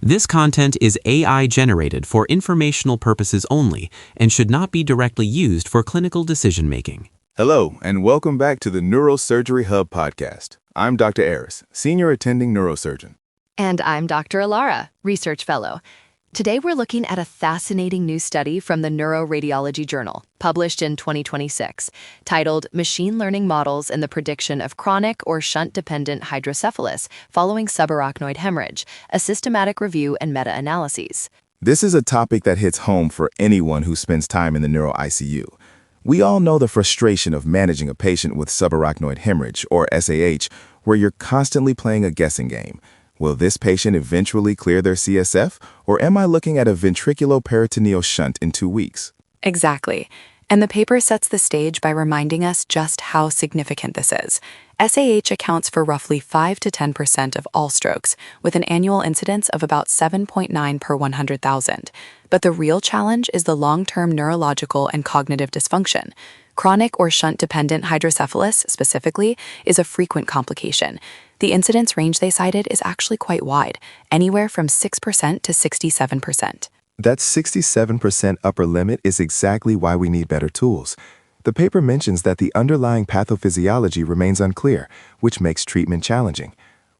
This content is AI generated for informational purposes only and should not be directly used for clinical decision-making. Hello, and welcome back to the Neurosurgery Hub podcast. I'm Dr. Aris, Senior Attending Neurosurgeon. And I'm Dr. Alara, Research Fellow. Today we're looking at a fascinating new study from the Neuroradiology Journal, published in 2026, titled Machine Learning Models and the Prediction of Chronic or Shunt-Dependent Hydrocephalus Following Subarachnoid Hemorrhage, a Systematic Review and Meta-Analyses. This is a topic that hits home for anyone who spends time in the neuro ICU. We all know the frustration of managing a patient with subarachnoid hemorrhage, or SAH, where you're constantly playing a guessing game. Will this patient eventually clear their CSF, or am I looking at a ventriculoperitoneal shunt in 2 weeks? Exactly. And the paper sets the stage by reminding us just how significant this is. SAH accounts for roughly 5 to 10% of all strokes, with an annual incidence of about 7.9 per 100,000. But the real challenge is the long-term neurological and cognitive dysfunction. Chronic or shunt-dependent hydrocephalus, specifically, is a frequent complication. The incidence range they cited is actually quite wide, anywhere from 6% to 67%. That 67% upper limit is exactly why we need better tools. The paper mentions that the underlying pathophysiology remains unclear, which makes treatment challenging.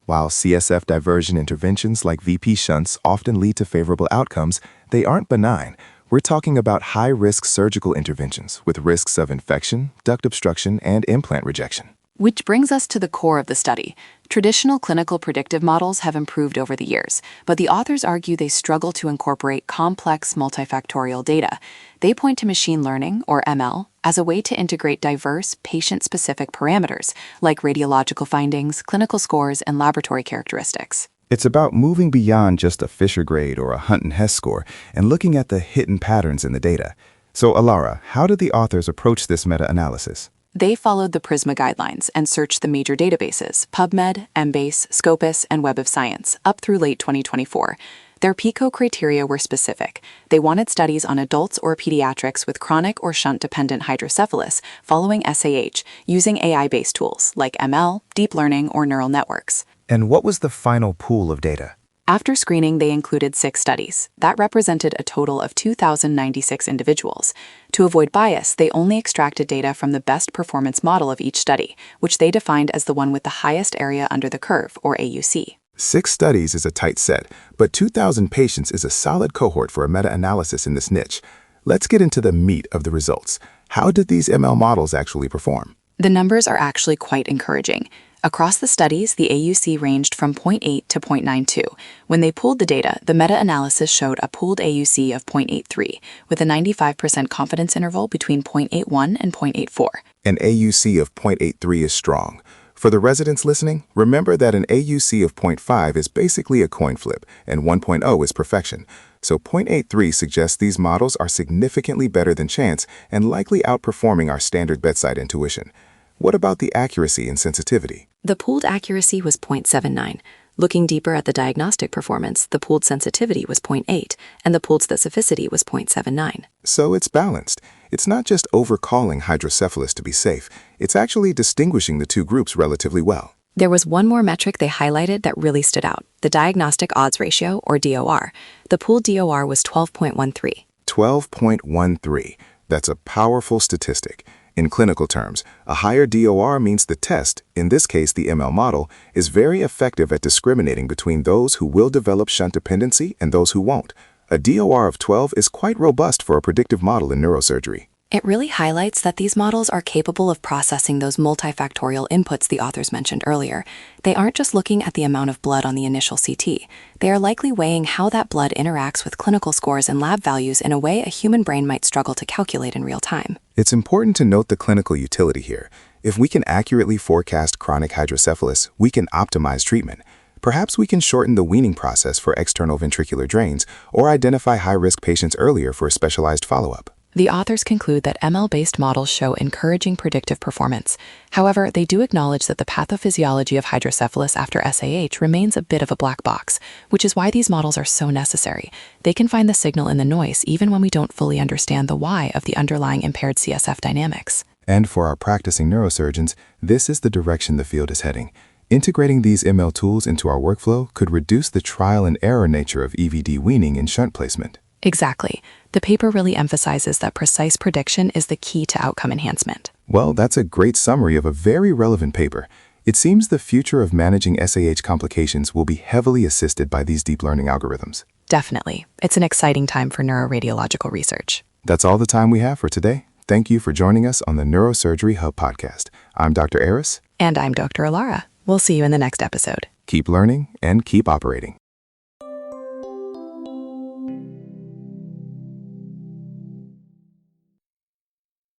While CSF diversion interventions like VP shunts often lead to favorable outcomes, they aren't benign. We're talking about high-risk surgical interventions with risks of infection, duct obstruction, and implant rejection. Which brings us to the core of the study. Traditional clinical predictive models have improved over the years, but the authors argue they struggle to incorporate complex multifactorial data. They point to machine learning, or ML, as a way to integrate diverse, patient-specific parameters, like radiological findings, clinical scores, and laboratory characteristics. It's about moving beyond just a Fisher grade or a Hunt and Hess score and looking at the hidden patterns in the data. So, Alara, how did the authors approach this meta-analysis? They followed the PRISMA guidelines and searched the major databases, PubMed, Embase, Scopus, and Web of Science, up through late 2024. Their PICO criteria were specific. They wanted studies on adults or pediatrics with chronic or shunt-dependent hydrocephalus following SAH using AI-based tools like ML, deep learning, or neural networks. And what was the final pool of data? After screening, they included 6 studies. That represented a total of 2,096 individuals. To avoid bias, they only extracted data from the best performance model of each study, which they defined as the one with the highest area under the curve, or AUC. 6 studies is a tight set, but 2,000 patients is a solid cohort for a meta-analysis in this niche. Let's get into the meat of the results. How did these ML models actually perform? The numbers are actually quite encouraging. Across the studies, the AUC ranged from 0.8 to 0.92. When they pooled the data, the meta-analysis showed a pooled AUC of 0.83, with a 95% confidence interval between 0.81 and 0.84. An AUC of 0.83 is strong. For the residents listening, remember that an AUC of 0.5 is basically a coin flip, and 1.0 is perfection. So 0.83 suggests these models are significantly better than chance and likely outperforming our standard bedside intuition. What about the accuracy and sensitivity? The pooled accuracy was 0.79. Looking deeper at the diagnostic performance, the pooled sensitivity was 0.8, and the pooled specificity was 0.79. So it's balanced. It's not just overcalling hydrocephalus to be safe. It's actually distinguishing the two groups relatively well. There was one more metric they highlighted that really stood out, the diagnostic odds ratio, or DOR. The pooled DOR was 12.13. 12.13. That's a powerful statistic. In clinical terms, a higher DOR means the test, in this case the ML model, is very effective at discriminating between those who will develop shunt dependency and those who won't. A DOR of 12 is quite robust for a predictive model in neurosurgery. It really highlights that these models are capable of processing those multifactorial inputs the authors mentioned earlier. They aren't just looking at the amount of blood on the initial CT. They are likely weighing how that blood interacts with clinical scores and lab values in a way a human brain might struggle to calculate in real time. It's important to note the clinical utility here. If we can accurately forecast chronic hydrocephalus, we can optimize treatment. Perhaps we can shorten the weaning process for external ventricular drains or identify high-risk patients earlier for a specialized follow-up. The authors conclude that ML-based models show encouraging predictive performance. However, they do acknowledge that the pathophysiology of hydrocephalus after SAH remains a bit of a black box, which is why these models are so necessary. They can find the signal in the noise even when we don't fully understand the why of the underlying impaired CSF dynamics. And for our practicing neurosurgeons, this is the direction the field is heading. Integrating these ML tools into our workflow could reduce the trial and error nature of EVD weaning and shunt placement. Exactly. The paper really emphasizes that precise prediction is the key to outcome enhancement. Well, that's a great summary of a very relevant paper. It seems the future of managing SAH complications will be heavily assisted by these deep learning algorithms. Definitely. It's an exciting time for neuroradiological research. That's all the time we have for today. Thank you for joining us on the Neurosurgery Hub podcast. I'm Dr. Aris. And I'm Dr. Alara. We'll see you in the next episode. Keep learning and keep operating.